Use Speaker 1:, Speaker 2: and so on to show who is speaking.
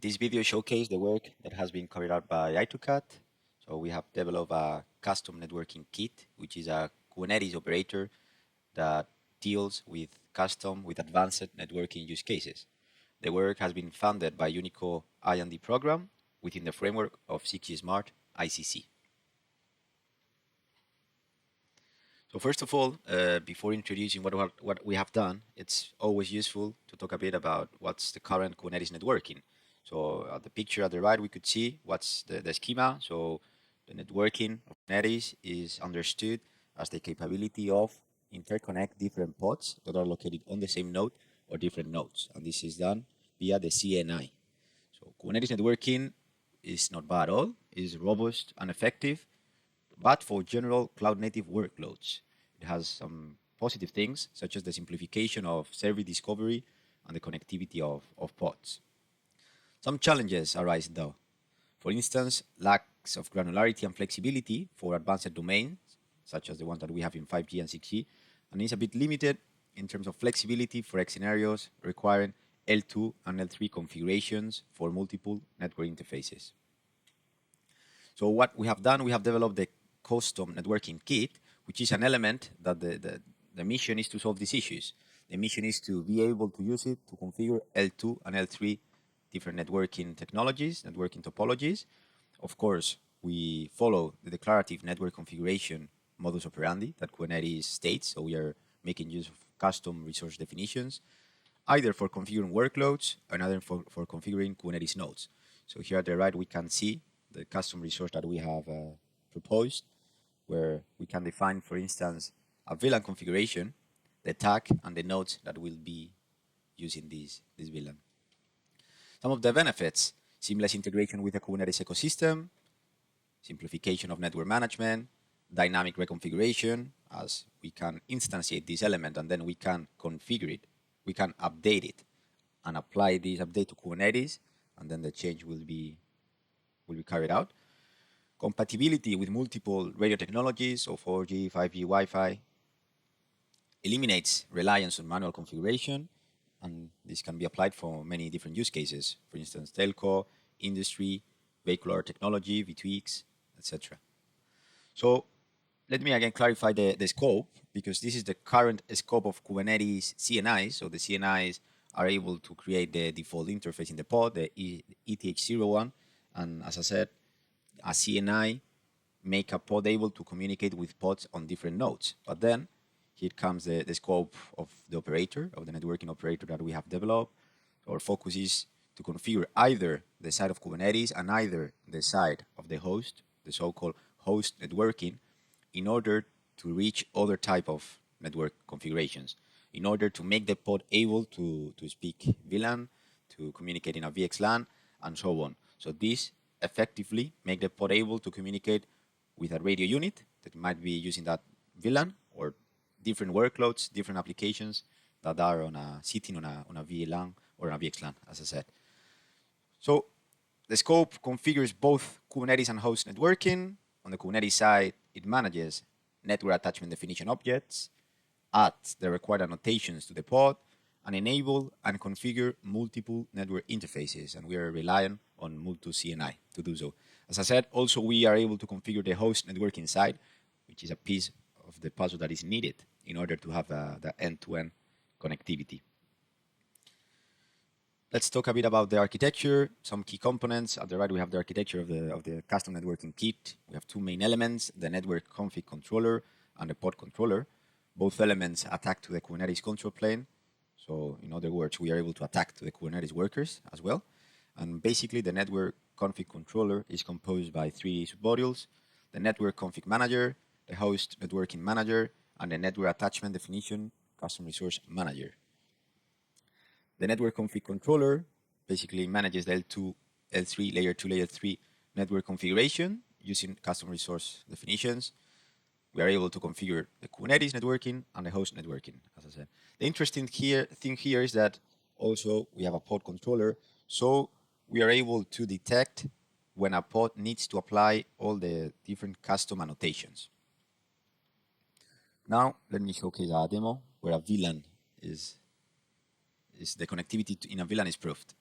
Speaker 1: This video showcases the work that has been carried out by i2CAT. So we have developed a custom networking kit, which is a Kubernetes operator that deals with advanced networking use cases. The work has been funded by UNICO I+D program within the framework of 6GSMART-ICC's. So first of all, before introducing what we have done, it's always useful to talk a bit about what's the current Kubernetes networking. So the picture at the right, we could see what's the schema. So the networking of Kubernetes is understood as the capability of interconnect different pods that are located on the same node or different nodes. And this is done via the CNI. So Kubernetes networking is not bad at all. It is robust and effective, but for general cloud-native workloads. It has some positive things, such as the simplification of service discovery and the connectivity of pods. Some challenges arise, though. For instance, lacks of granularity and flexibility for advanced domains, such as the ones that we have in 5G and 6G, and is a bit limited in terms of flexibility for X scenarios requiring L2 and L3 configurations for multiple network interfaces. So what we have done, we have developed the custom networking kit, which is an element that the mission is to solve these issues. The mission is to be able to use it to configure L2 and L3 different networking technologies, networking topologies. Of course, we follow the declarative network configuration modus operandi that Kubernetes states. So we are making use of custom resource definitions, either for configuring workloads or another for configuring Kubernetes nodes. So here at the right, we can see the custom resource that we have proposed, where we can define, for instance, a VLAN configuration, the tag, and the nodes that will be using this VLAN. Some of the benefits: seamless integration with the Kubernetes ecosystem, simplification of network management, dynamic reconfiguration, as we can instantiate this element and then we can configure it, we can update it and apply this update to Kubernetes, and then the change will be carried out. Compatibility with multiple radio technologies, so 4G, 5G, Wi-Fi, eliminates reliance on manual configuration, and this can be applied for many different use cases. For instance, telco, industry, vehicular technology, V2X, etc. So let me again clarify the scope, because this is the current scope of Kubernetes CNIs. So the CNIs are able to create the default interface in the pod, the ETH01, and as I said, a CNI make a pod able to communicate with pods on different nodes. But then here comes the scope of the operator, of the networking operator that we have developed. Our focus is to configure either the side of Kubernetes and either the side of the host, the so-called host networking, in order to reach other type of network configurations, in order to make the pod able to speak VLAN, to communicate in a VXLAN, and so on. So this effectively make the pod able to communicate with a radio unit that might be using that VLAN, or different workloads, different applications that are sitting on a VLAN or a VXLAN, as I said. So the scope configures both Kubernetes and host networking. On the Kubernetes side, it manages network attachment definition objects, adds the required annotations to the pod, and enable and configure multiple network interfaces. And we are relying on multi-CNI to do so. As I said, also we are able to configure the host networking side, which is a piece of the puzzle that is needed in order to have the end-to-end connectivity. Let's talk a bit about the architecture, some key components. At the right, we have the architecture of the custom networking kit. We have two main elements, the network config controller and the pod controller. Both elements attack to the Kubernetes control plane. So in other words, we are able to attack to the Kubernetes workers as well. And basically, the network config controller is composed by three submodules: the network config manager, the host networking manager, and the network attachment definition custom resource manager. The network config controller basically manages the L2, L3, layer 2, layer 3 network configuration using custom resource definitions. We are able to configure the Kubernetes networking and the host networking, as I said. The interesting thing here is that also we have a pod controller, so we are able to detect when a pod needs to apply all the different custom annotations. Now, let me showcase a demo where a VLAN is the connectivity in a VLAN is proved.